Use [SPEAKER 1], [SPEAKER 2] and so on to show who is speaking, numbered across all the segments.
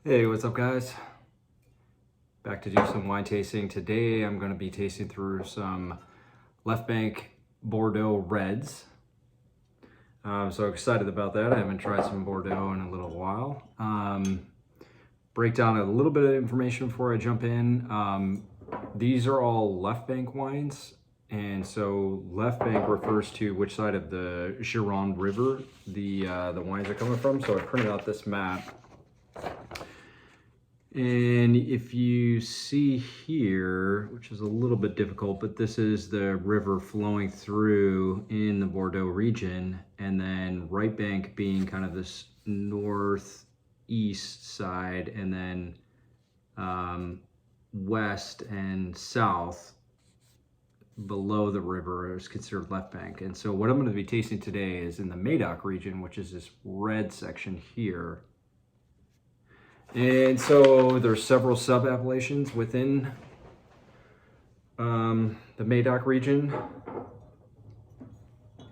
[SPEAKER 1] Hey, what's up guys? Back to do some wine tasting. Today I'm going to be tasting through some Left Bank Bordeaux Reds. I'm so excited about that. I haven't tried some Bordeaux in a little while. Break down a little bit of information before I jump in. These are all Left Bank wines. And so Left Bank refers to which side of the Gironde River the wines are coming from. So I printed out this map. And if you see here, which is a little bit difficult, but this is the river flowing through in the Bordeaux region, and then right bank being kind of this northeast side, and then west and south below the river is considered left bank. And so what I'm going to be tasting today is in the Medoc region, which is this red section here. And so there's several sub-appellations within the Medoc region,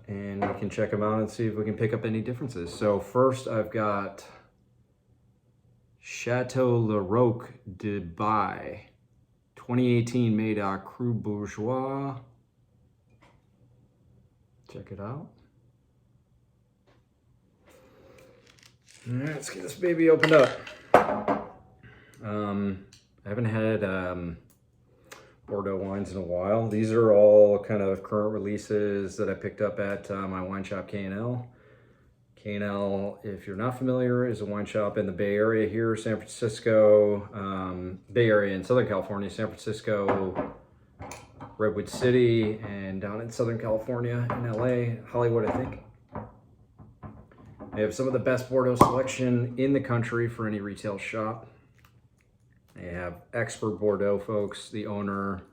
[SPEAKER 1] and we can check them out and see if we can pick up any differences. So first I've got Chateau Le Roc de Baye, 2018 Medoc Cru Bourgeois. Check it out. All right, let's get this baby opened up. I haven't had Bordeaux wines in a while. These are all kind of current releases that I picked up at my wine shop K&L. K&L, if you're not familiar, is a wine shop in the Bay Area here, San Francisco, Bay Area in Southern California, San Francisco, Redwood City, and down in Southern California, in LA, Hollywood, I think. They have some of the best Bordeaux selection in the country for any retail shop. They have expert Bordeaux folks. The owner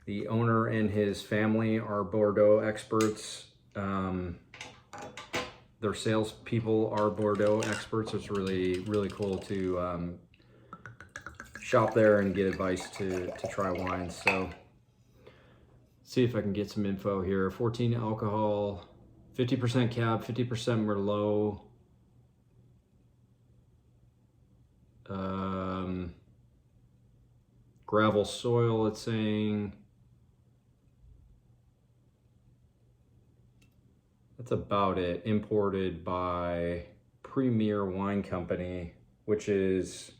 [SPEAKER 1] and his family are Bordeaux experts. Their salespeople are Bordeaux experts. So it's really, really cool to shop there and get advice to try wines. So see if I can get some info here. 14 alcohol, 50% Cab, 50% Merlot. Gravel soil, it's saying. That's about it. Imported by Premier Wine Company, which is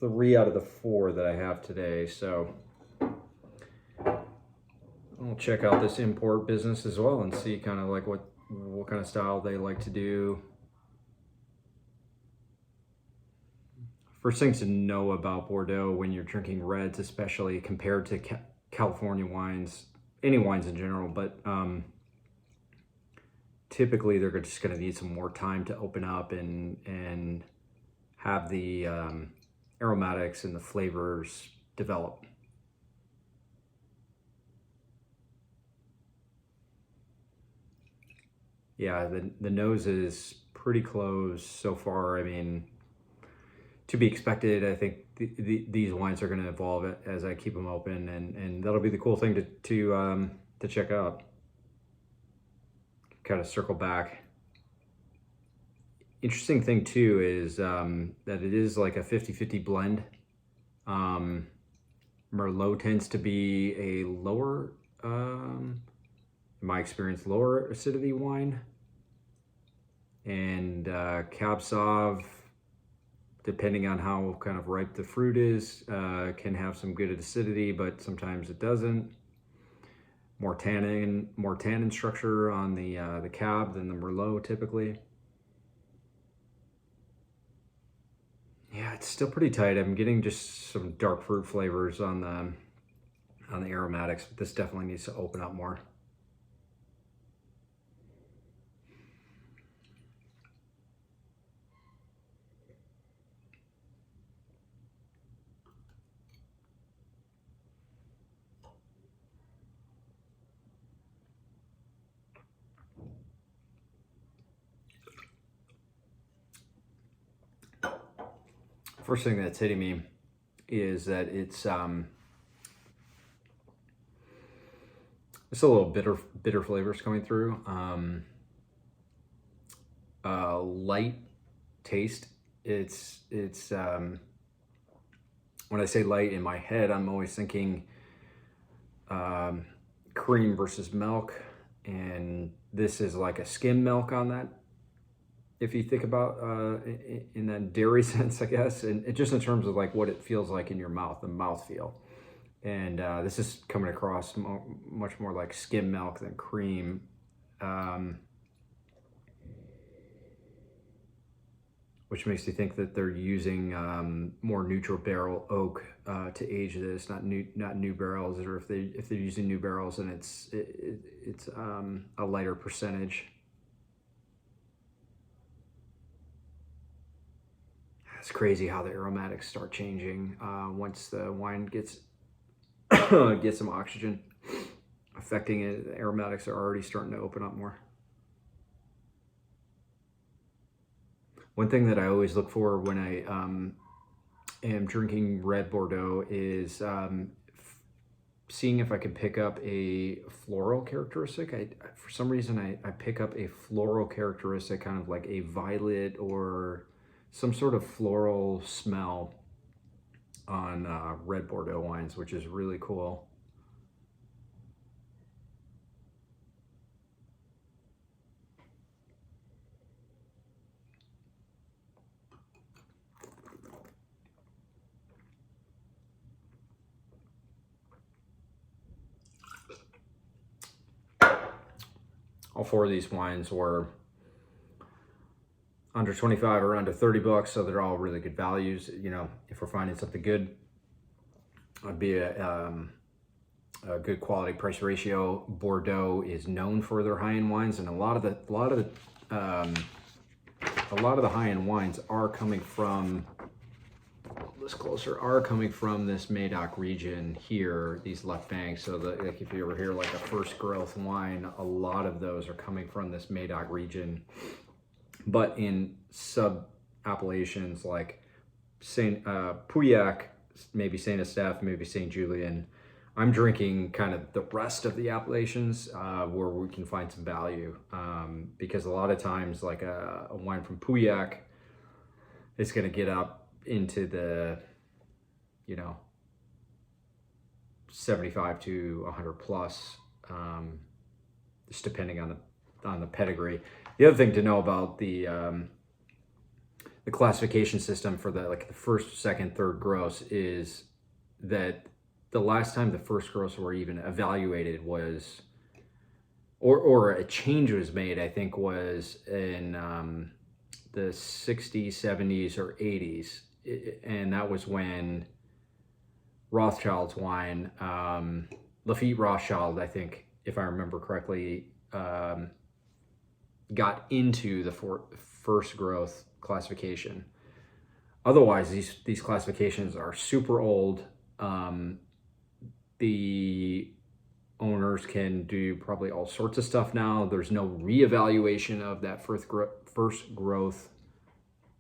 [SPEAKER 1] 3 out of the 4 that I have today. So I'll check out this import business as well and see kind of like what kind of style they like to do. First thing to know about Bordeaux when you're drinking reds, especially compared to California wines, any wines in general, but typically they're just going to need some more time to open up and have the aromatics and the flavors develop. Yeah, the nose is pretty close so far. I mean, to be expected. I think these wines are going to evolve as I keep them open, and that'll be the cool thing to check out. Kind of circle back. Interesting thing too is that it is like a 50-50 blend. Merlot tends to be a lower, in my experience, lower acidity wine, and Cab Sauv, depending on how kind of ripe the fruit is, can have some good acidity, but sometimes it doesn't. More tannin structure on the Cab than the Merlot typically. Yeah, it's still pretty tight. I'm getting just some dark fruit flavors on the aromatics, but this definitely needs to open up more. First thing that's hitting me is that it's a little bitter flavors coming through. Light taste it's when I say light in my head, I'm always thinking cream versus milk, and this is like a skim milk on that. If you think about in that dairy sense, I guess, and it just in terms of like what it feels like in your mouth, the mouthfeel. And this is coming across much more like skim milk than cream. Which makes you think that they're using more neutral barrel oak to age this, not new barrels, or if they're using new barrels, and it's a lighter percentage. It's crazy how the aromatics start changing once the wine gets some oxygen affecting it. The aromatics are already starting to open up more. One thing that I always look for when I am drinking red Bordeaux is seeing if I can pick up a floral characteristic. For some reason, I pick up a floral characteristic, kind of like a violet or some sort of floral smell on red Bordeaux wines, which is really cool. All four of these wines were under 25 or under 30 bucks, so they're all really good values. You know, if we're finding something good, it'd be a good quality price ratio. Bordeaux is known for their high-end wines, and a lot of the high-end wines are coming from this Medoc region here, these left banks. So like if you ever hear like a first growth wine, a lot of those are coming from this Medoc region. But in sub appellations like Saint Pauillac, maybe Saint Estèphe, maybe Saint Julien, I'm drinking kind of the rest of the appellations where we can find some value, because a lot of times like a wine from Pauillac is going to get up into the, 75 to 100 plus, just depending on the pedigree. The other thing to know about the classification system for the first, second, third gross is that the last time the first gross were even evaluated was, or a change was made, I think was in the 60s, 70s, or 80s. And that was when Rothschild's wine, Lafite Rothschild, I think, if I remember correctly, got into the first growth classification. Otherwise, these classifications are super old. The owners can do probably all sorts of stuff now. There's no reevaluation of that first growth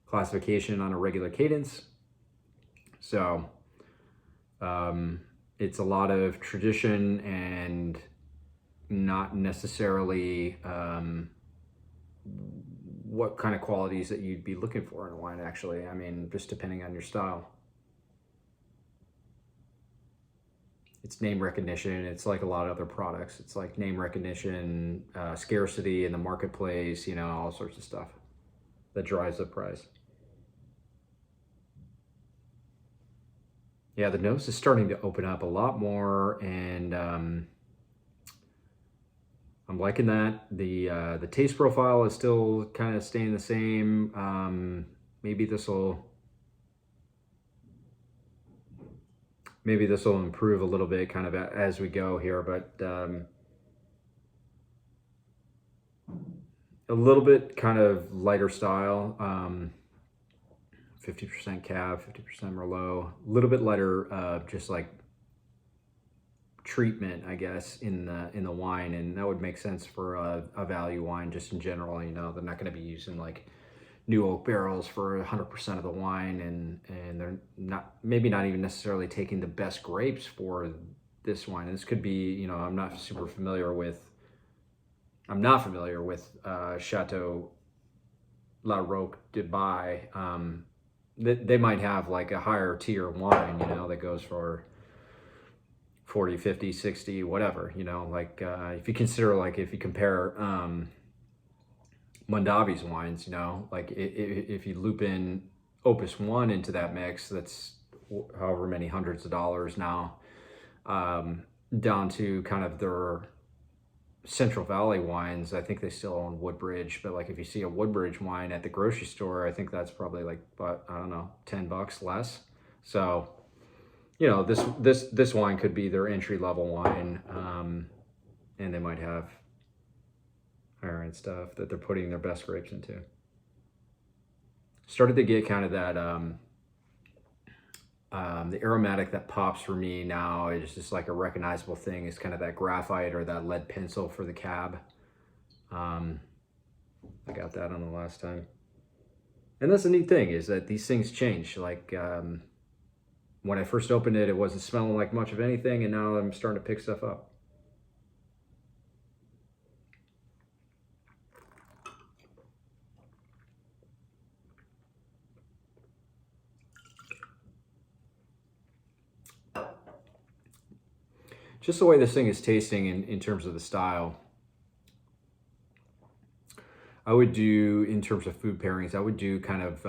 [SPEAKER 1] classification on a regular cadence. So it's a lot of tradition and not necessarily what kind of qualities that you'd be looking for in a wine, actually. I mean, just depending on your style. It's name recognition. It's like a lot of other products. It's like name recognition, scarcity in the marketplace, all sorts of stuff that drives the price. Yeah, the nose is starting to open up a lot more, and I'm liking that. The taste profile is still kind of staying the same. Maybe this will improve a little bit kind of as we go here, but a little bit kind of lighter style. 50% Cab, 50% Merlot, a little bit lighter, just like treatment, I guess, in the wine, and that would make sense for a value wine just in general. They're not going to be using like new oak barrels for 100% of the wine, and they're maybe not even necessarily taking the best grapes for this wine. And this could be, I'm not familiar with Chateau La Roque de Baye, they might have like a higher tier wine, you know, that goes for 40, 50, 60, whatever, you know, like if you consider, like if you compare Mondavi's wines, you know, like if you loop in Opus 1 into that mix, that's however many hundreds of dollars now, down to kind of their Central Valley wines. I think they still own Woodbridge, but like if you see a Woodbridge wine at the grocery store, I think that's probably like, but I don't know, $10 less. So, you know, this wine could be their entry level wine, and they might have higher end stuff that they're putting their best grapes into. Started to get kind of that the aromatic that pops for me now is just like a recognizable thing. Is kind of that graphite or that lead pencil for the cab. I got that on the last time. And that's the neat thing, is that these things change. Like when I first opened it, it wasn't smelling like much of anything, and now I'm starting to pick stuff up. Just the way this thing is tasting in terms of the style, I would do, in terms of food pairings, I would do kind of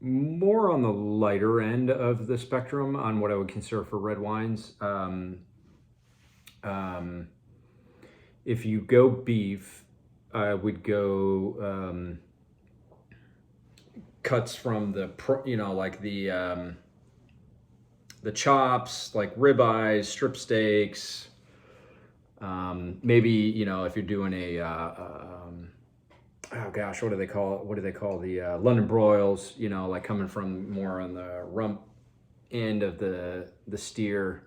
[SPEAKER 1] more on the lighter end of the spectrum on what I would consider for red wines. If you go beef, I would go cuts from the, you know, like the chops, like ribeyes, strip steaks. Maybe, you know, if you're doing a, oh gosh, what do they call it? What do they call the London broils? You know, like coming from more on the rump end of the steer.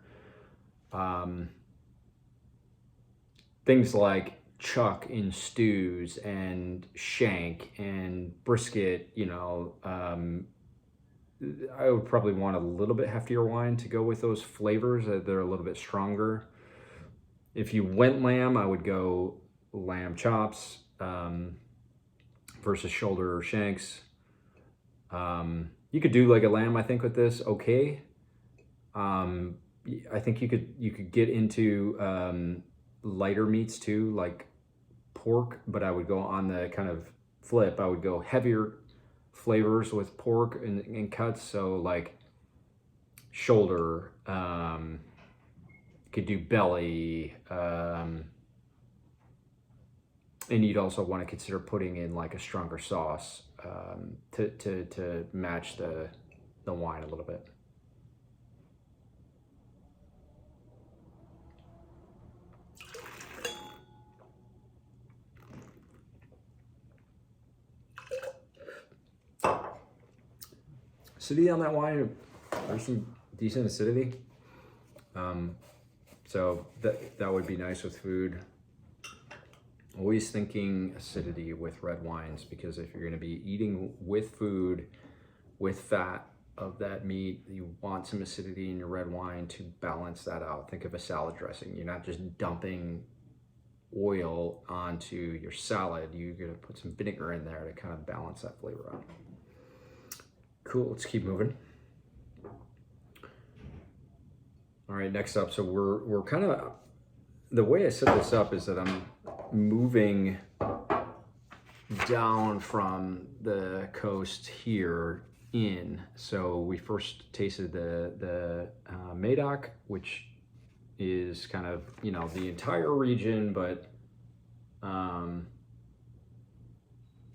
[SPEAKER 1] Things like chuck in stews and shank and brisket, you know, I would probably want a little bit heftier wine to go with those flavors. They're a little bit stronger. If you went lamb, I would go lamb chops versus shoulder or shanks. You could do like a lamb, I think, with this. Okay. I think you could get into lighter meats too, like pork, but I would go on the kind of flip. I would go heavier flavors with pork and cuts. So like shoulder, could do belly, and you'd also want to consider putting in like a stronger sauce to match the wine a little bit. Acidity on that wine, there's some decent acidity. So that would be nice with food. Always thinking acidity with red wines, because if you're going to be eating with food, with fat of that meat, you want some acidity in your red wine to balance that out. Think of a salad dressing. You're not just dumping oil onto your salad. You're going to put some vinegar in there to kind of balance that flavor out. Cool, let's keep moving. All right, next up, so we're kind of, the way I set this up is that I'm moving down from the coast here in. So we first tasted the Medoc, which is kind of, you know, the entire region, but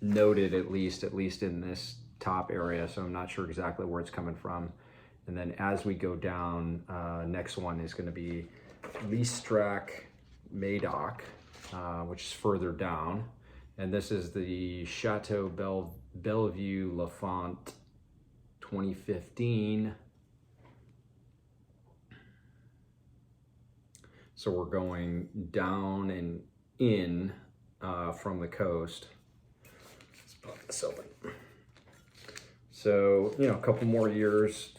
[SPEAKER 1] noted at least in this top area, so I'm not sure exactly where it's coming from. And then as we go down, next one is going to be Leestrack Medoc, which is further down, and this is the Chateau Bellevue Lafont 2015. So we're going down and in from the coast. Let's pop this open. So, you know, a couple more years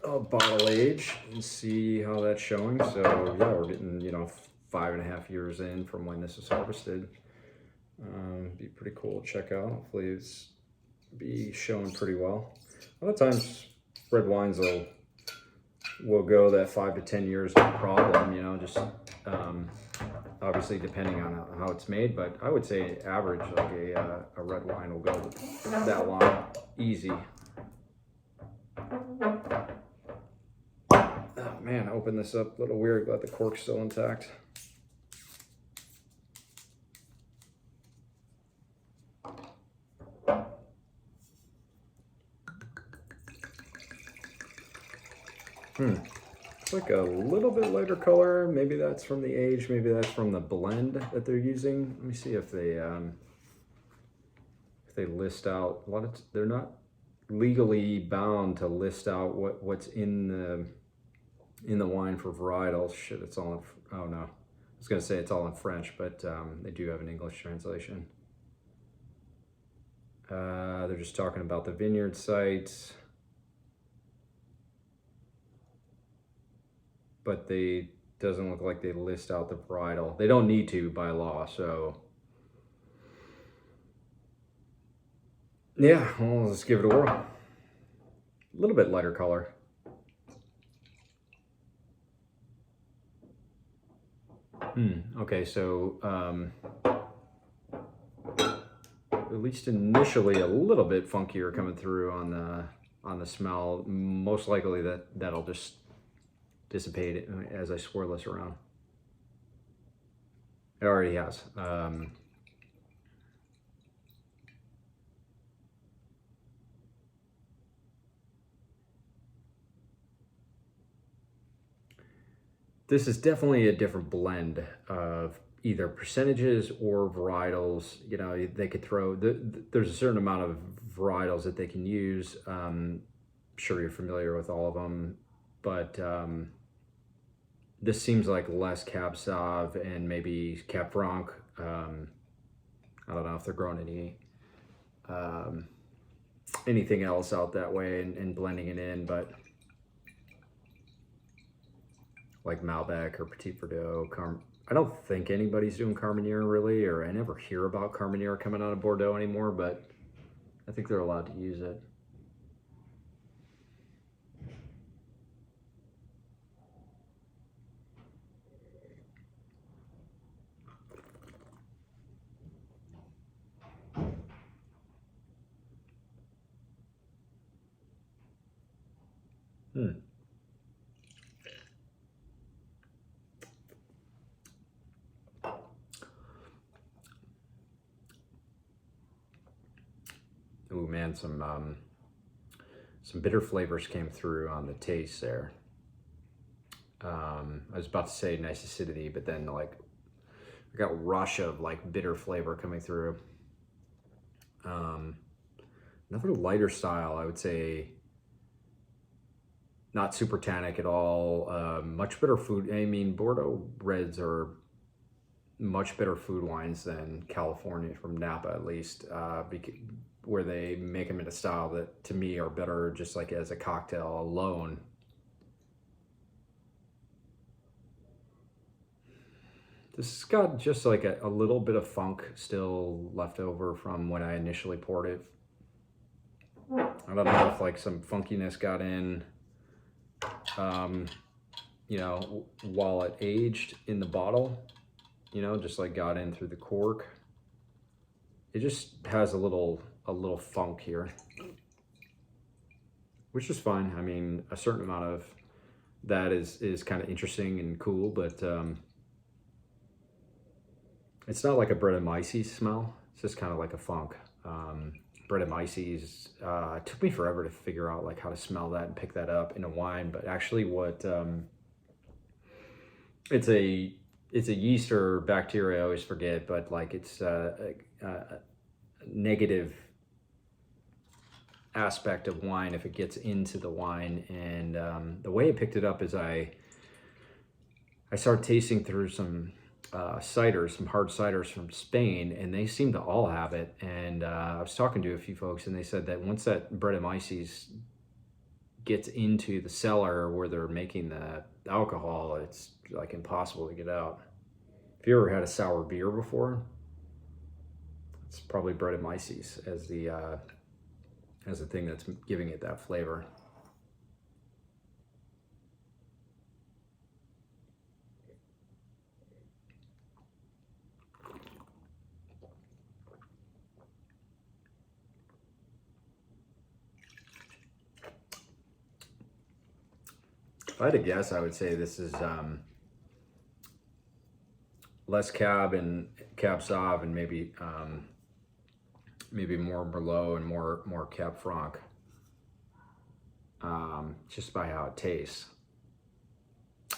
[SPEAKER 1] of bottle age and see how that's showing. So yeah, we're getting, you know, 5.5 years in from when this was harvested. Be pretty cool to check out. Hopefully it's be showing pretty well. A lot of times red wines will go that 5 to 10 years, no problem, you know, just obviously depending on how it's made, but I would say average, like a red wine will go that long, easy. Oh man, I opened this up a little weird, glad the cork's still intact. It's like a little bit lighter color. Maybe that's from the age, maybe that's from the blend that they're using. Let me see if they list out a lot of, they're not legally bound to list out what's in the wine for varietals. Shit, it's all in, oh no. I was gonna say it's all in French, but they do have an English translation. They're just talking about the vineyard sites. But they doesn't look like they list out the varietal. They don't need to by law, so yeah, well, let's give it a whirl. A little bit lighter color. Okay, so at least initially a little bit funkier coming through on the smell. Most likely that'll just dissipate as I swirl this around. It already has. This is definitely a different blend of either percentages or varietals. You know, they could throw, there's a certain amount of varietals that they can use. I'm sure you're familiar with all of them, but this seems like less Cab Sauv and maybe Cab Franc. I don't know if they're growing anything else out that way and blending it in, but like Malbec or Petit Verdot. I don't think anybody's doing Carmenere really, or I never hear about Carmenere coming out of Bordeaux anymore, but I think they're allowed to use it. Ooh man, some bitter flavors came through on the taste there. I was about to say nice acidity, but then like I got a rush of like bitter flavor coming through. Another lighter style, I would say, not super tannic at all. Much better food. I mean, Bordeaux reds are much better food wines than California, from Napa at least, where they make them in a style that to me are better just like as a cocktail alone. This has got just like a little bit of funk still left over from when I initially poured it. I don't know if like some funkiness got in, you know, while it aged in the bottle, you know, just like got in through the cork. It just has a little funk here, which is fine. I mean, a certain amount of that is kind of interesting and cool, but it's not like a Brettanomyces smell. It's just kind of like a funk. Brettanomyces, it took me forever to figure out like how to smell that and pick that up in a wine, but actually what, it's a yeast or bacteria, I always forget, but like it's a negative aspect of wine if it gets into the wine. And the way I picked it up is I started tasting through some ciders, some hard ciders from Spain, and they seem to all have it. And I was talking to a few folks, and they said that once that Brettanomyces gets into the cellar where they're making the alcohol, it's like impossible to get out. If you ever had a sour beer before, it's probably Brettanomyces as the as the thing that's giving it that flavor. If I had to guess, I would say this is less Cab and Cab Sauv, and maybe maybe more Merlot and more Cab Franc. Just by how it tastes.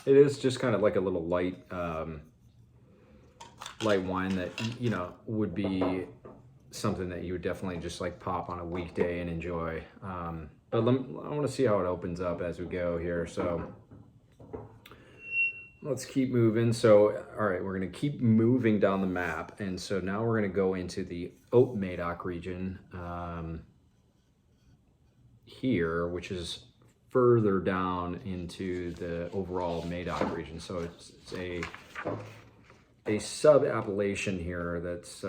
[SPEAKER 1] It is just kind of like a little light light wine that, you know, would be something that you would definitely just like pop on a weekday and enjoy. But I want to see how it opens up as we go here. So let's keep moving. So, all right, we're going to keep moving down the map. And so now we're going to go into the Haute Medoc region here, which is further down into the overall Medoc region. So it's a sub-appellation here that's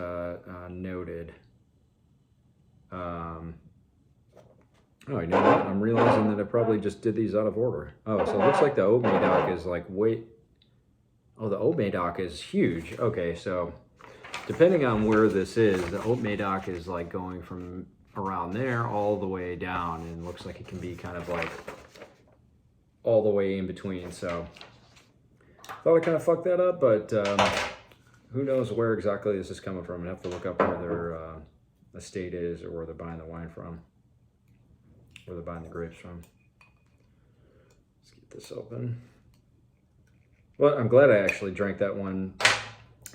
[SPEAKER 1] noted. Oh, you know what? I'm realizing that I probably just did these out of order. Oh, so it looks like the Haute Medoc is like oh, the Haute Medoc is huge. Okay, so depending on where this is, the Haute Medoc is like going from around there all the way down, and looks like it can be kind of like all the way in between. So thought I kind of fucked that up, but who knows where exactly this is coming from. I have to look up where their estate is, or where they're buying the wine from, where they're buying the grapes from. Let's get this open. Well, I'm glad I actually drank that one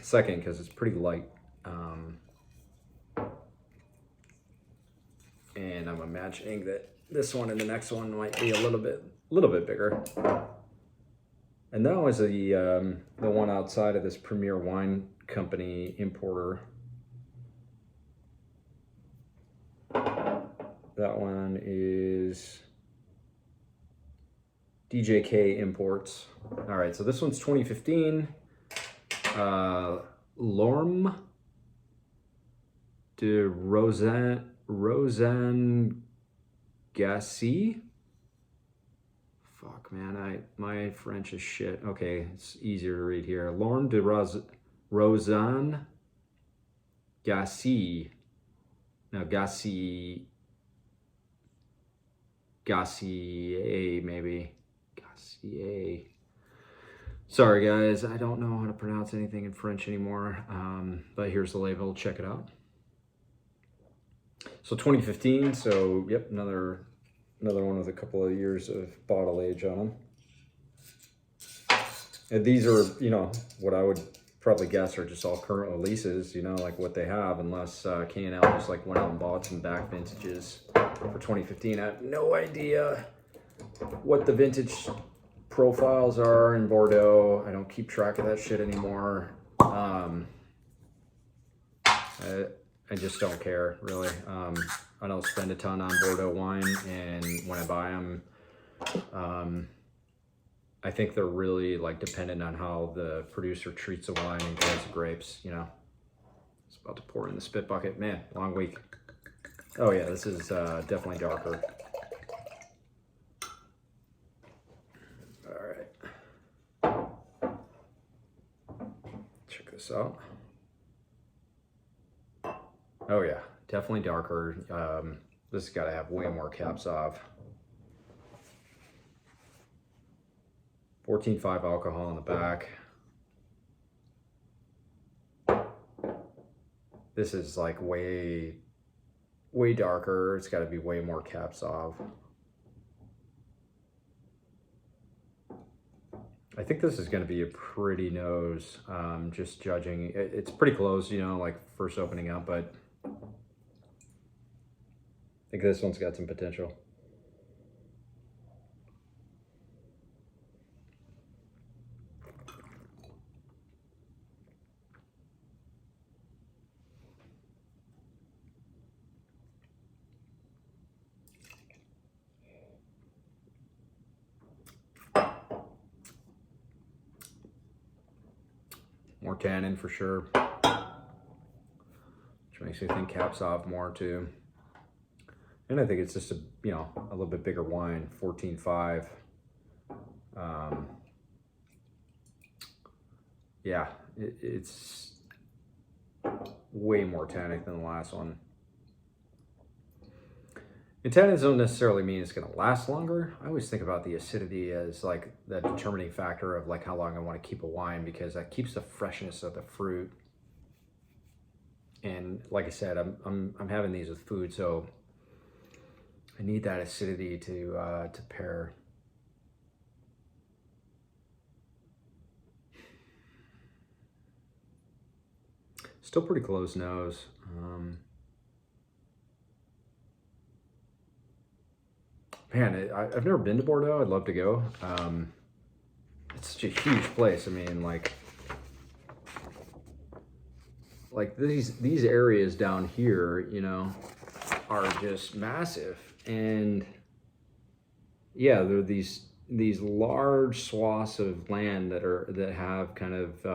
[SPEAKER 1] second, because it's pretty light. And I'm imagining that this one and the next one might be a little bit bigger. And that was the one outside of this Premier Wine Company importer. That one is DJK Imports. All right, so this one's 2015. L'Orme de Rosanne Gassi. Fuck, man, my French is shit. Okay, it's easier to read here. L'Orme de Rosanne Gassi. No, Gassier, maybe. Gassier. Sorry, guys, I don't know how to pronounce anything in French anymore. But here's the label. Check it out. So 2015. So yep, another one with a couple of years of bottle age on them. And these are, you know, what I would probably guess are just all current releases, you know, like what they have, unless K&L just like went out and bought some back vintages for 2015. I have no idea what the vintage profiles are in Bordeaux. I don't keep track of that shit anymore. I just don't care, really. I don't spend a ton on Bordeaux wine, and when I buy them, I think they're really like dependent on how the producer treats the wine and grows the grapes, you know. It's about to pour in the spit bucket. Man, long week. Oh yeah, this is definitely darker. All right. Check this out. Oh yeah, definitely darker. This has got to have way more Cab Sauv. 14.5 alcohol in the back. This is like way darker. It's got to be way more Cab Sauv. I think this is going to be a pretty nose, just judging. It's pretty close, you know, like first opening up, but I think this one's got some potential. More tannin for sure, which makes me think Cab Sauv more too. And I think it's just a, you know, a little bit bigger wine, 14.5. Yeah, it's way more tannic than the last one. And tannins don't necessarily mean it's going to last longer. I always think about the acidity as like the determining factor of like how long I want to keep a wine, because that keeps the freshness of the fruit. And like I said, I'm having these with food, so I need that acidity to pair. Still pretty close nose. Man, I've never been to Bordeaux. I'd love to go. It's such a huge place. I mean, like these areas down here, you know, are just massive. And yeah, there are these large swaths of land that have kind of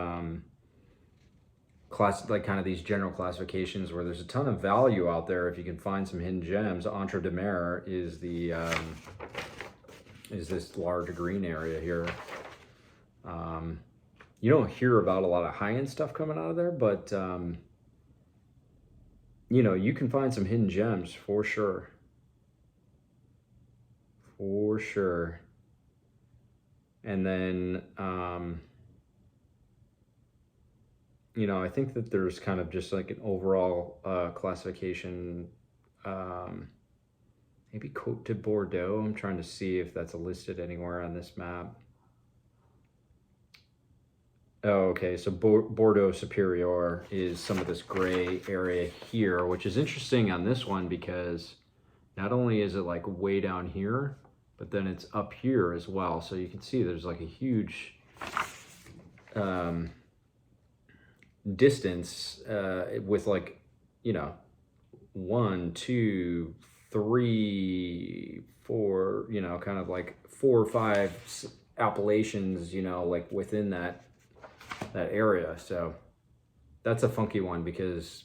[SPEAKER 1] like kind of these general classifications where there's a ton of value out there if you can find some hidden gems. Entre de Mer is the is this large green area here. You don't hear about a lot of high-end stuff coming out of there, but you know, you can find some hidden gems for sure. For sure. And then you know, I think that there's kind of just like an overall classification, maybe Côte de Bordeaux. I'm trying to see if that's listed anywhere on this map. Oh, okay, so Bordeaux Superior is some of this gray area here, which is interesting on this one because not only is it like way down here, but then it's up here as well. So you can see there's like a huge distance with like, you know, 1, 2, 3, 4, you know, kind of like 4 or 5 appellations, you know, like within that area. So that's a funky one because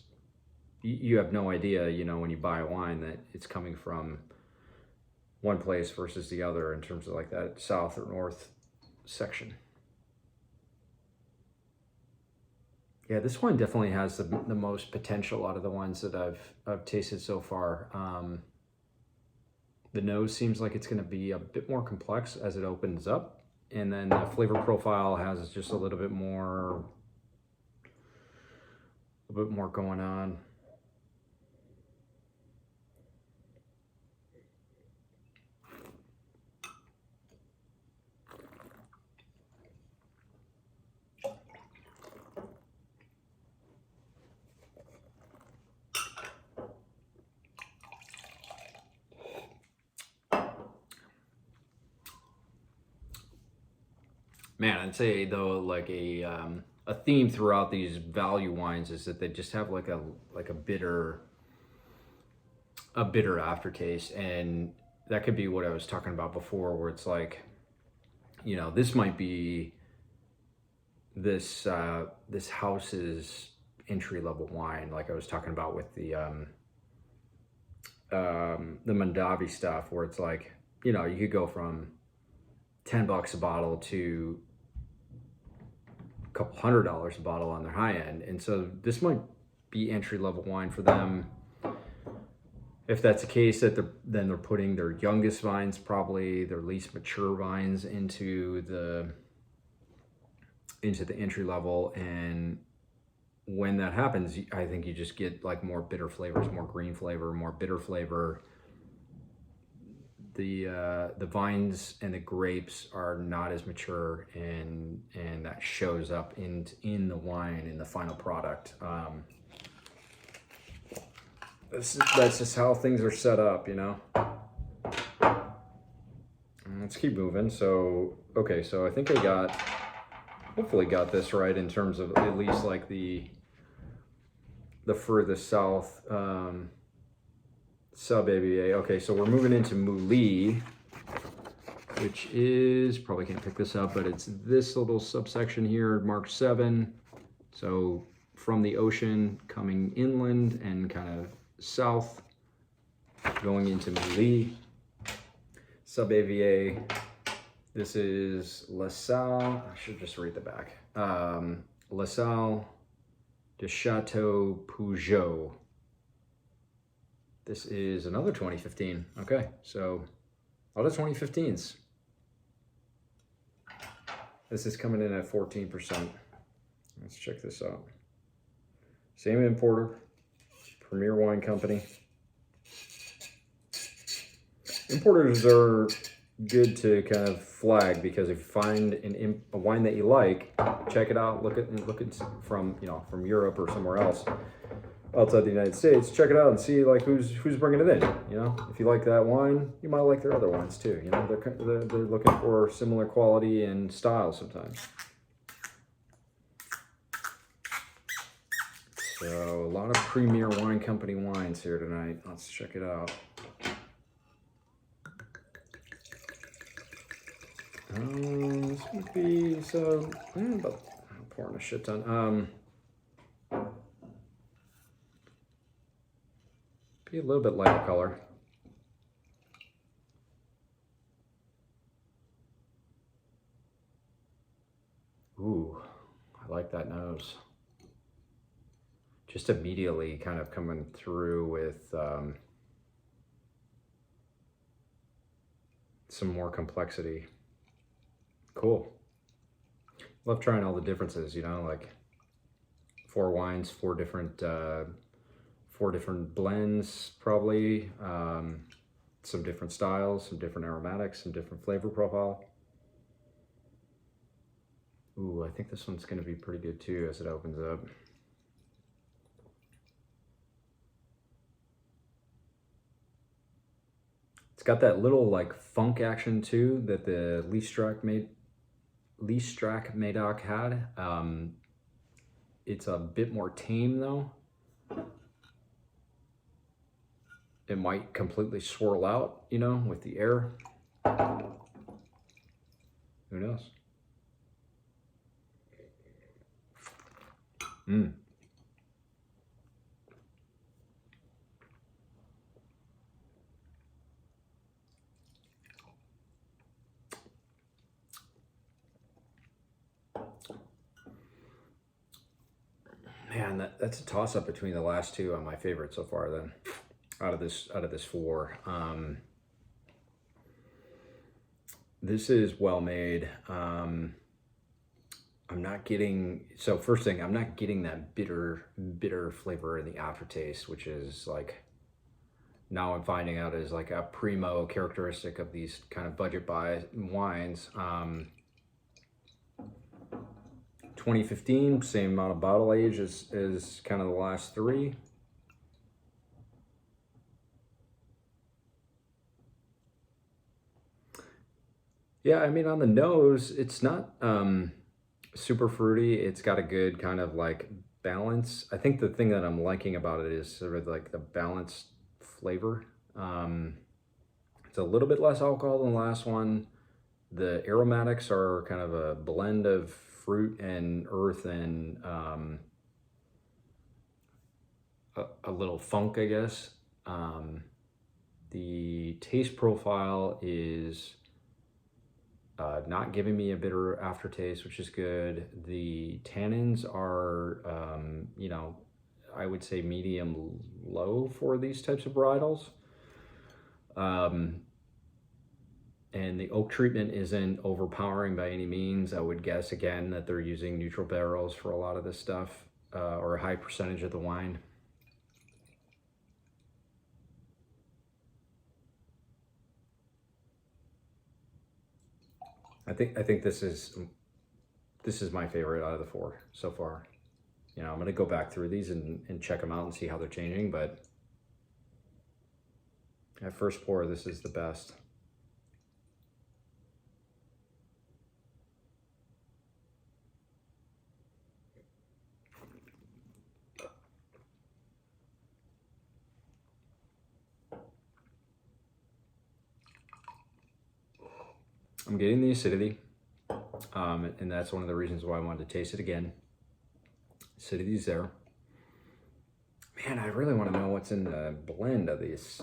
[SPEAKER 1] you have no idea, you know, when you buy a wine that it's coming from one place versus the other in terms of like that south or north section. Yeah, this one definitely has the most potential out of the ones that I've tasted so far. The nose seems like it's going to be a bit more complex as it opens up, and then the flavor profile has just a little bit more going on. Man, I'd say though, like a theme throughout these value wines is that they just have like a bitter aftertaste, and that could be what I was talking about before, where it's like, you know, this might be this this house's entry level wine, like I was talking about with the Mondavi stuff, where it's like, you know, you could go from $10 a bottle to a couple $100 a bottle on their high end. And so this might be entry level wine for them. If that's the case, then they're putting their youngest vines, probably their least mature vines, into the entry level. And when that happens, I think you just get like more bitter flavors, more green flavor, more bitter flavor. The vines and the grapes are not as mature, and that shows up in the wine, in the final product. That's just how things are set up, you know. Let's keep moving. So okay, so I think I hopefully got this right in terms of at least like the furthest south sub-ABA. Okay, so we're moving into Mouly, which is, probably can't pick this up, but it's this little subsection here, marked 7. So from the ocean coming inland and kind of south, going into Meuli. Sub AVA. This is La Salle. I should just read the back. La Salle de Chateau Peugeot. This is another 2015. Okay, so a lot of 2015s. This is coming in at 14%. Let's check this out. Same importer, Premier Wine Company. Importers are good to kind of flag, because if you find a wine that you like, check it out. Look at from from Europe or somewhere else outside the United States. Check it out and see like who's bringing it in. If you like that wine, you might like their other wines too. They're looking for similar quality and style sometimes. So a lot of Premier Wine Company wines here tonight. Let's check it out. This would be but I'm pouring a shit ton. Be a little bit lighter color. Ooh, I like that nose. Just immediately kind of coming through with some more complexity. Cool. Love trying all the differences, like 4 wines, 4 different blends, probably. Some different styles, some different aromatics, some different flavor profile. Ooh, I think this one's going to be pretty good too as it opens up. It's got that little like funk action too that the Leastrack Medoc had. It's a bit more tame though. It might completely swirl out, with the air. Who knows? Man, that's a toss-up between the last two on my favorite so far then. Out of this 4. This is well made. I'm not getting, so first thing, I'm not getting that bitter flavor in the aftertaste, which is like, now I'm finding out is like a primo characteristic of these kind of budget buy wines. 2015, same amount of bottle age as kind of the last 3. Yeah, I mean, on the nose, it's not super fruity. It's got a good kind of like balance. I think the thing that I'm liking about it is sort of like the balanced flavor. It's a little bit less alcohol than the last one. The aromatics are kind of a blend of fruit and earth and a little funk, I guess. The taste profile is not giving me a bitter aftertaste, which is good. The tannins are, I would say medium low for these types of varietals. And the oak treatment isn't overpowering by any means. I would guess, again, that they're using neutral barrels for a lot of this stuff, or a high percentage of the wine. I think this is my favorite out of the 4 so far. I'm gonna go back through these and check them out and see how they're changing, but at first pour, this is the best. I'm getting the acidity, and that's one of the reasons why I wanted to taste it again. Acidity's there. Man, I really want to know what's in the blend of these,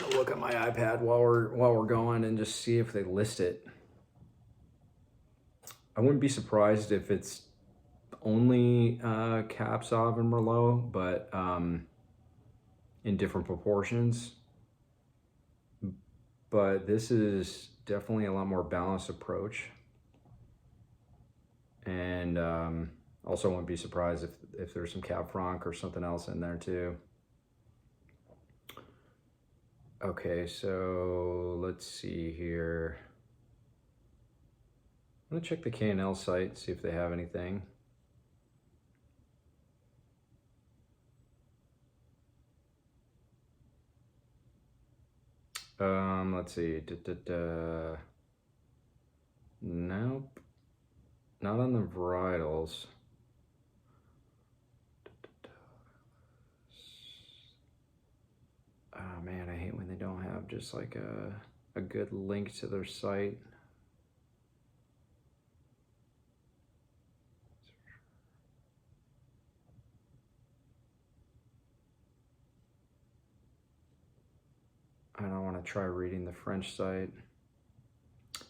[SPEAKER 1] gonna look at my iPad while we're going and just see if they list it. I wouldn't be surprised if it's only Cab Sauv and Merlot, but in different proportions. But this is definitely a lot more balanced approach. And also wouldn't be surprised if there's some Cab Franc or something else in there too. Okay, so let's see here. I'm gonna check the K&L site, see if they have anything. Let's see. Nope. Not on the varietals. Oh man, I hate when they don't have just like a good link to their site. I don't want to try reading the French site.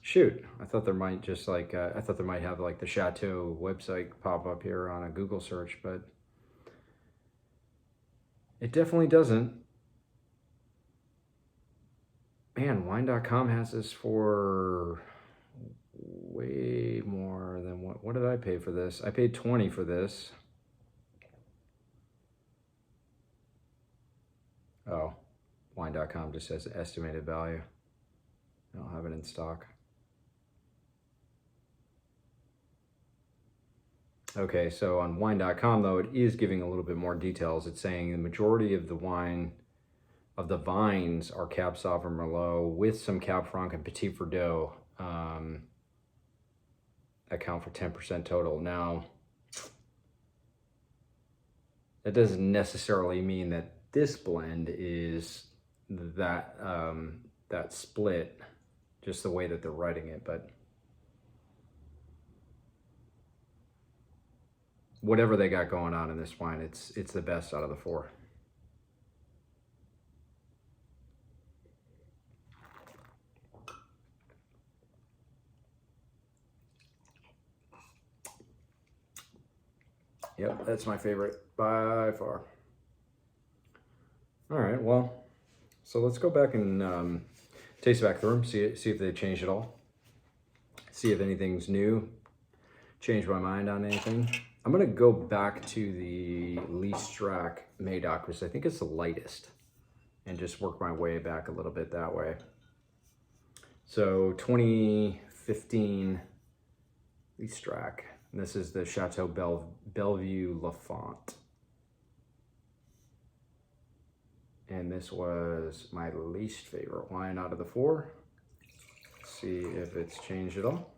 [SPEAKER 1] Shoot, I thought there might just like, I thought there might have like the Chateau website pop up here on a Google search, but it definitely doesn't. Man, wine.com has this for way more than what did I pay for this? I paid $20 for this. Oh, wine.com just says estimated value. I don't have it in stock. Okay, so on wine.com though, it is giving a little bit more details. It's saying the majority of the vines are Cab Sauv and Merlot with some Cab Franc and Petit Verdot account for 10% total. Now, that doesn't necessarily mean that this blend is that that split, just the way that they're writing it, but whatever they got going on in this wine, it's the best out of the four. Yep, that's my favorite by far. All right, well, so let's go back and taste back through them, see if they changed at all. See if anything's new, change my mind on anything. I'm gonna go back to the Leastrack Medoc, which I think is the lightest, and just work my way back a little bit that way. So 2015 Leastrack, and this is the Chateau Bellevue Lafont. And this was my least favorite wine out of the four. Let's see if it's changed at all.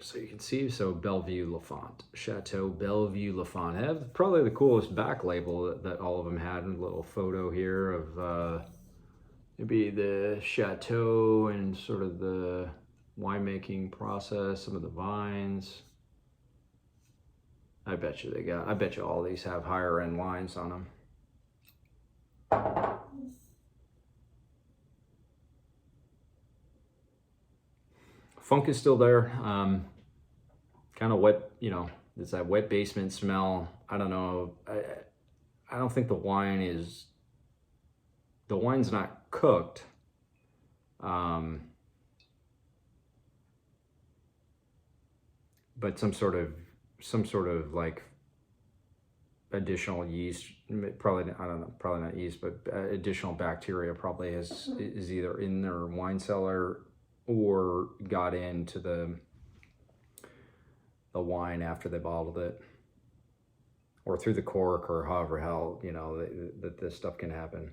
[SPEAKER 1] So you can see, so Bellevue Lafont, Chateau Bellevue Lafont. I have probably the coolest back label that all of them had. A little photo here of maybe the chateau and sort of the winemaking process, some of the vines. I bet you all these have higher end wines on them. Funk is still there. Kind of wet, you know, it's that wet basement smell. I don't know. I don't think the wine's not cooked. But some sort of like additional yeast, probably, I don't know, probably not yeast, but additional bacteria probably is either in their wine cellar or got into the wine after they bottled it, or through the cork, or however hell, you know, that this stuff can happen.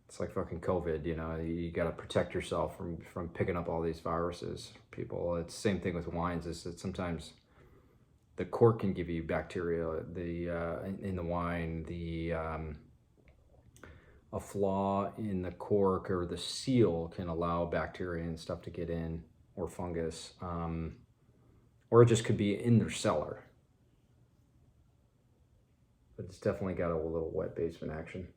[SPEAKER 1] It's like fucking COVID, you know, you got to protect yourself from picking up all these viruses, people. It's the same thing with wines, is that sometimes the cork can give you bacteria, in the wine, a flaw in the cork or the seal can allow bacteria and stuff to get in, or fungus. or it just could be in their cellar. But it's definitely got a little wet basement action.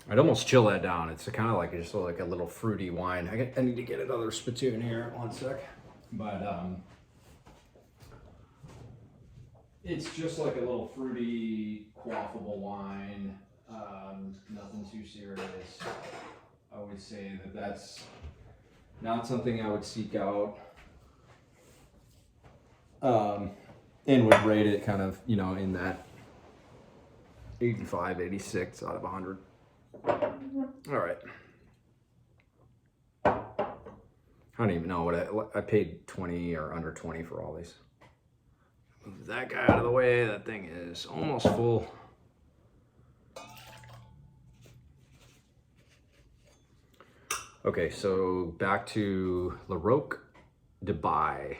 [SPEAKER 1] I'd almost chill that down. It's kind of like just like a little fruity wine. I need to get another spittoon here. One sec. But it's just like a little fruity, quaffable wine. Nothing too serious. I would say that that's not something I would seek out. And would rate it kind of, in that 85, 86 out of 100. All right. I don't even know what I paid 20 or under 20 for all these. Move that guy out of the way. That thing is almost full. Okay, so back to La Roque Dubai.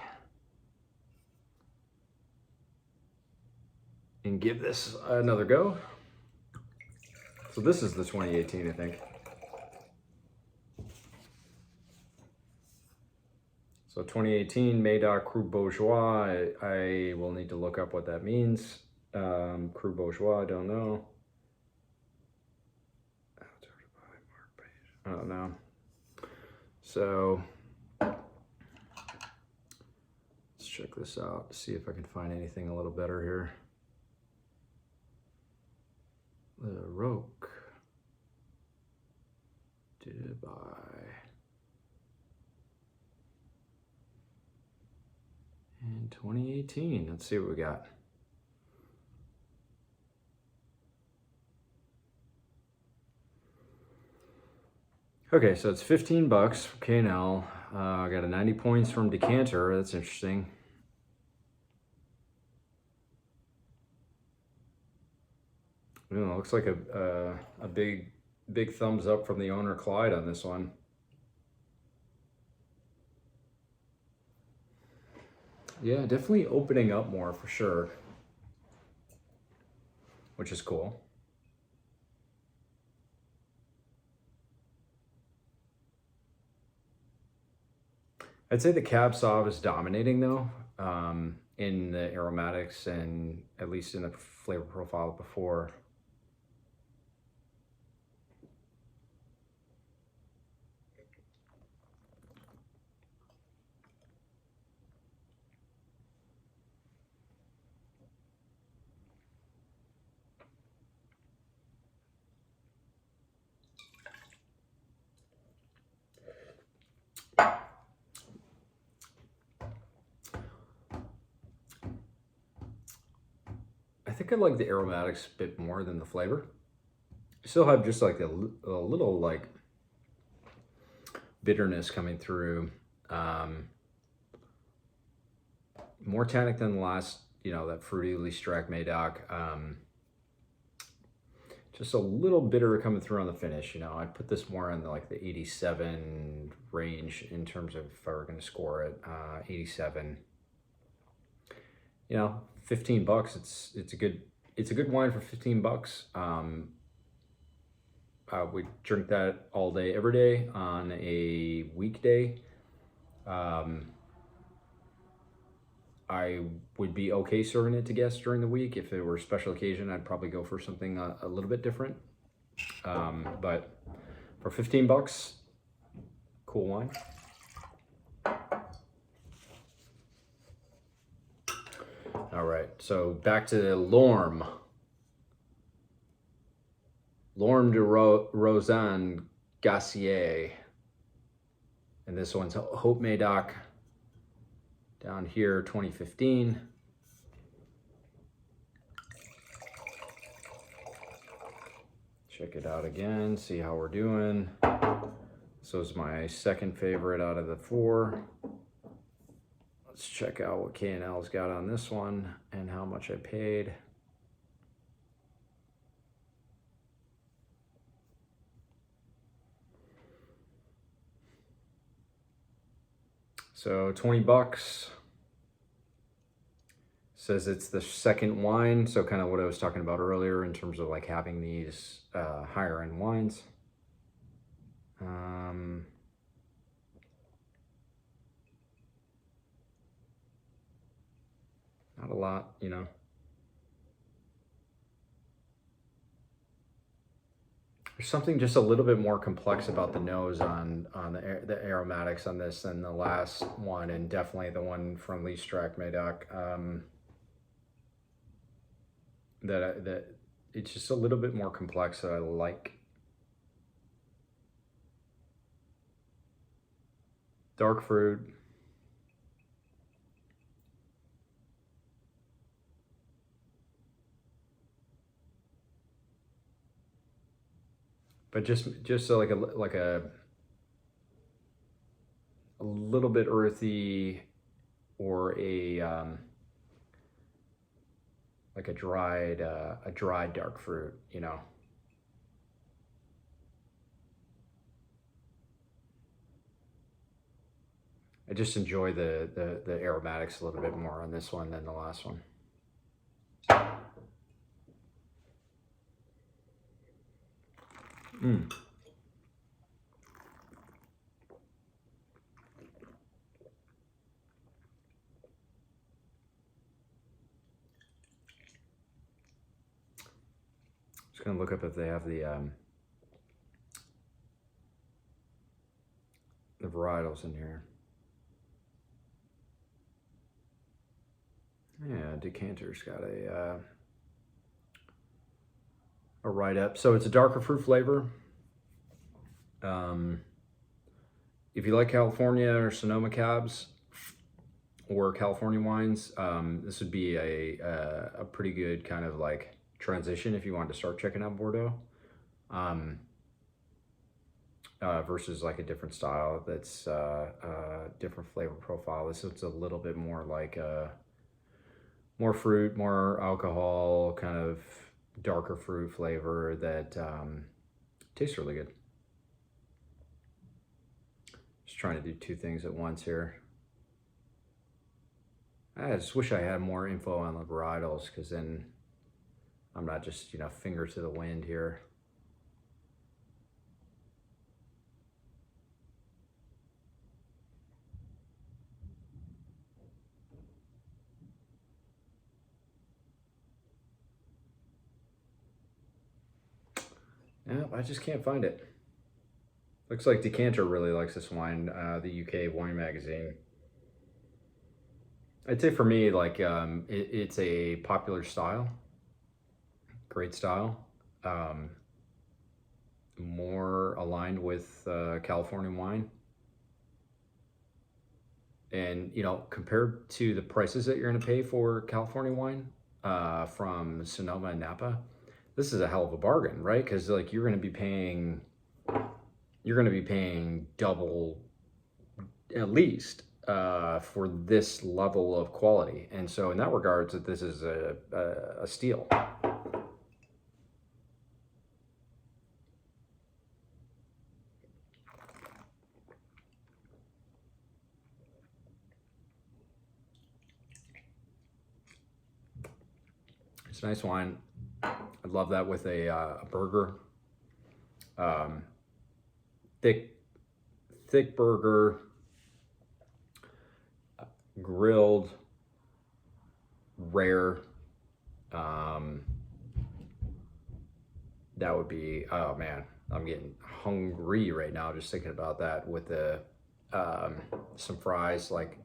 [SPEAKER 1] And give this another go. So this is the 2018, I think. So 2018 Medoc Cru Bourgeois. I will need to look up what that means. Cru Bourgeois, I don't know. I don't know. So let's check this out, see if I can find anything a little better here. La Roque Dubai. In 2018, let's see what we got. Okay, so it's 15 bucks for K&L. I got a 90 points from Decanter. That's interesting. Looks like a big thumbs up from the owner, Clyde, on this one. Yeah, definitely opening up more for sure, which is cool. I'd say the Cab Sauv is dominating though, in the aromatics and at least in the flavor profile before. I think I like the aromatics a bit more than the flavor. I still have just like a little like bitterness coming through. More tannic than the last, that fruity Strack Medoc. Just a little bitter coming through on the finish. I put this more in the 87 range in terms of if I were going to score it. 87. 15 bucks. It's a good wine for 15 bucks. We drink that all day, every day on a weekday. I would be okay serving it to guests during the week. If it were a special occasion, I'd probably go for something a little bit different. But for 15 bucks, cool wine. All right, so back to Lorme. Lorme de Rosanne Gassier. And this one's Hope Medoc. Down here, 2015. Check it out again, see how we're doing. So it's my second favorite out of the 4. Let's check out what K&L's got on this one and how much I paid. So 20 bucks. Says it's the second wine, so kind of what I was talking about earlier in terms of like having these higher end wines. Not a lot, you know. There's something just a little bit more complex about the nose on the aromatics on this than the last one, and definitely the one from Lee Strack Medoc. That it's just a little bit more complex that I like. Dark fruit. But just like a little bit earthy, or a like a dried dark fruit, you know. I just enjoy the aromatics a little bit more on this one than the last one. Just gonna look up if they have the varietals in here. Yeah, Decanter's got a write-up. So it's a darker fruit flavor. If you like California or Sonoma cabs or California wines, this would be a pretty good kind of like transition if you want to start checking out Bordeaux. Versus like a different style that's different flavor profile. This is a little bit more like more fruit, more alcohol, kind of darker fruit flavor that tastes really good. Just trying to do two things at once here. I just wish I had more info on the varietals, because then I'm not just, you know, finger to the wind here. Yeah, I just can't find it. Looks like Decanter really likes this wine, the UK Wine Magazine. I'd say for me, like, it's a popular style, great style, more aligned with California wine. And, you know, compared to the prices that you're gonna pay for California wine from Sonoma and Napa, this is a hell of a bargain, right? Because like you're gonna be paying double at least for this level of quality. And so in that regards, that this is a steal. It's a nice wine. I'd love that with a burger. Thick burger, grilled, rare. That would be, oh man, I'm getting hungry right now just thinking about that, with the some fries, like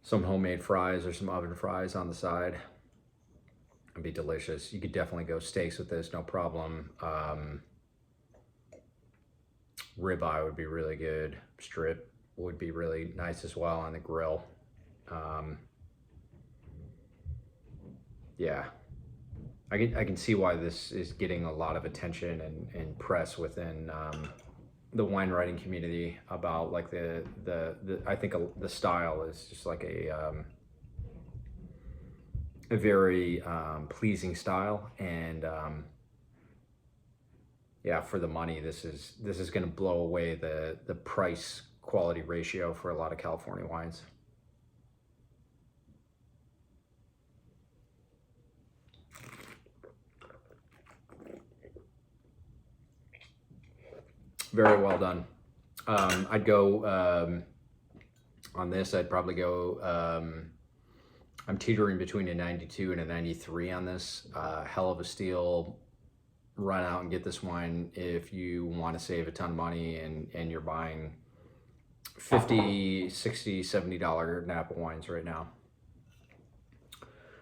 [SPEAKER 1] some homemade fries or some oven fries on the side. It'd be delicious. You could definitely go steaks with this, no problem. Ribeye would be really good. Strip would be really nice as well on the grill. Yeah, I can see why this is getting a lot of attention and press within the wine writing community about like the I think the style is just like a very pleasing style, and yeah, for the money, this is going to blow away the price quality ratio for a lot of California wines. very well done. I'd go on this. I'd probably go. I'm teetering between a 92 and a 93 on this. Hell of a steal. Run out and get this wine if you want to save a ton of money and you're buying $50, $60, $70 Napa wines right now.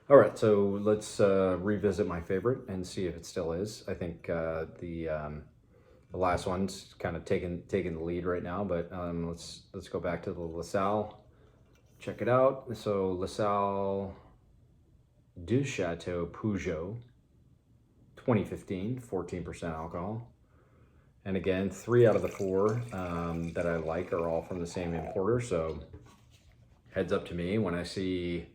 [SPEAKER 1] All right, so let's revisit my favorite and see if it still is. I think the last one's kind of taking the lead right now, but let's go back to the LaSalle. Check it out. So LaSalle du Chateau Peugeot, 2015, 14% alcohol. And again, 3 out of the 4 that I like are all from the same importer. So heads up to me when I see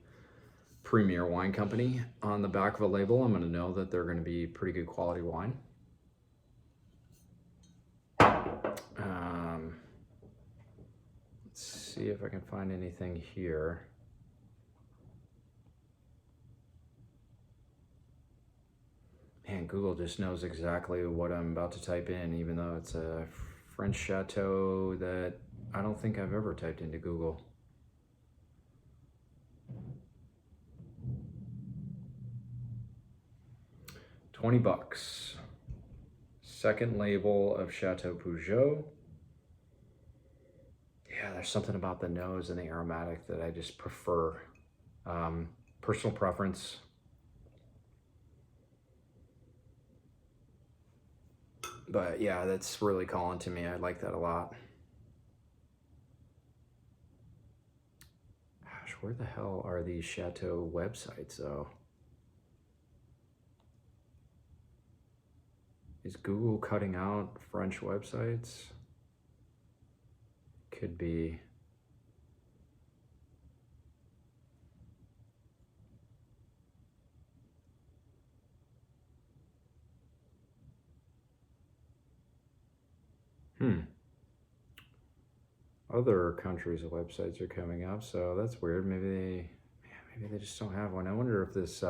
[SPEAKER 1] Premier Wine Company on the back of a label, I'm going to know that they're going to be pretty good quality wine. Let's see if I can find anything here. Man, Google just knows exactly what I'm about to type in, even though it's a French chateau that I don't think I've ever typed into Google. $20. Second label of Chateau Peugeot. Yeah, there's something about the nose and the aromatic that I just prefer. Personal preference. But yeah, that's really calling to me. I like that a lot. Gosh, where the hell are these Chateau websites though? Is Google cutting out French websites? Could be. Other countries' websites are coming up, so that's weird. Maybe they just don't have one. I wonder if this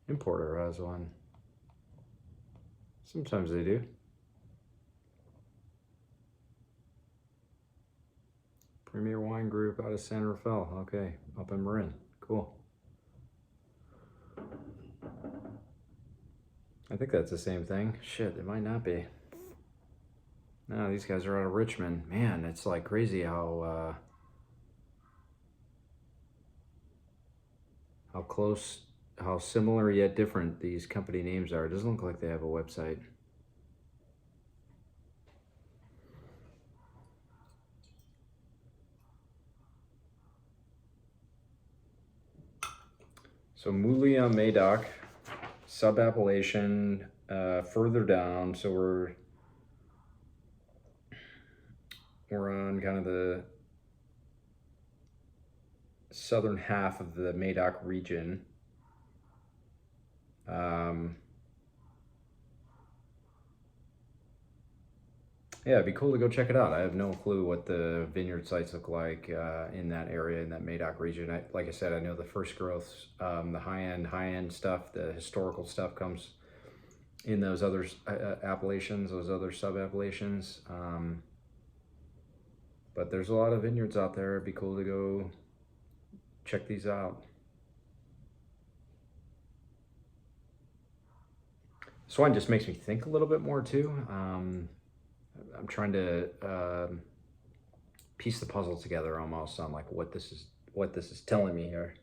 [SPEAKER 1] importer has one. Sometimes they do. Premier Wine Group out of San Rafael. Okay, up in Marin. Cool. I think that's the same thing. Shit, it might not be. No, these guys are out of Richmond. Man, it's like crazy how close, how similar yet different these company names are. It doesn't look like they have a website. So Moulian Medoc, sub-appellation, further down. So we're on kind of the southern half of the Medoc region. Yeah, it'd be cool to go check it out. I have no clue what the vineyard sites look like in that area, in that Medoc region. Like I said, I know the first growth, the high-end stuff, the historical stuff comes in those other appellations, those other sub-appellations. But there's a lot of vineyards out there. It'd be cool to go check these out. This wine just makes me think a little bit more too. I'm trying to piece the puzzle together almost on like what this is telling me here.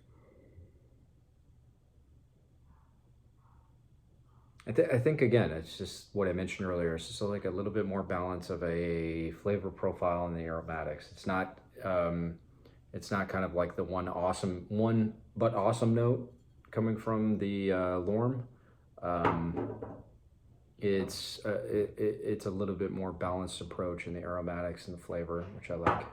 [SPEAKER 1] I think again, it's just what I mentioned earlier. It's just like a little bit more balance of a flavor profile in the aromatics. It's not kind of like the one but awesome note coming from the Lorme. It's a little bit more balanced approach in the aromatics and the flavor, which I like.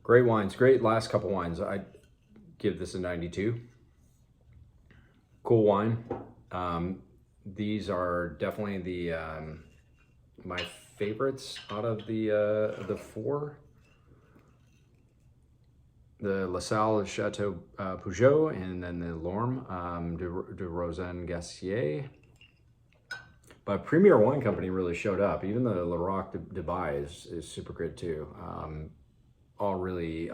[SPEAKER 1] Great wines, great last couple wines. I give this a 92. Cool wine. These are definitely the my favorites out of the four. The La Salle Chateau Peugeot, and then the Lorme de Rosen Gassier. But Premier Wine Company really showed up. Even the Laroque de Dubai is super good too. All really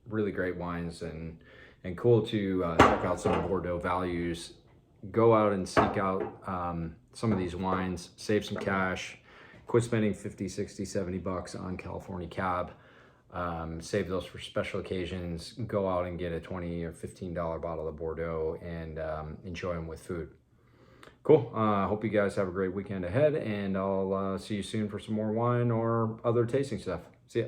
[SPEAKER 1] really great wines, and cool to check out some Bordeaux values. Go out and seek out some of these wines, save some cash, quit spending 50, 60, 70 bucks on California cab. Save those for special occasions. Go out and get a $20 or $15 bottle of Bordeaux and enjoy them with food. Cool. Hope you guys have a great weekend ahead, and I'll see you soon for some more wine or other tasting stuff. See ya.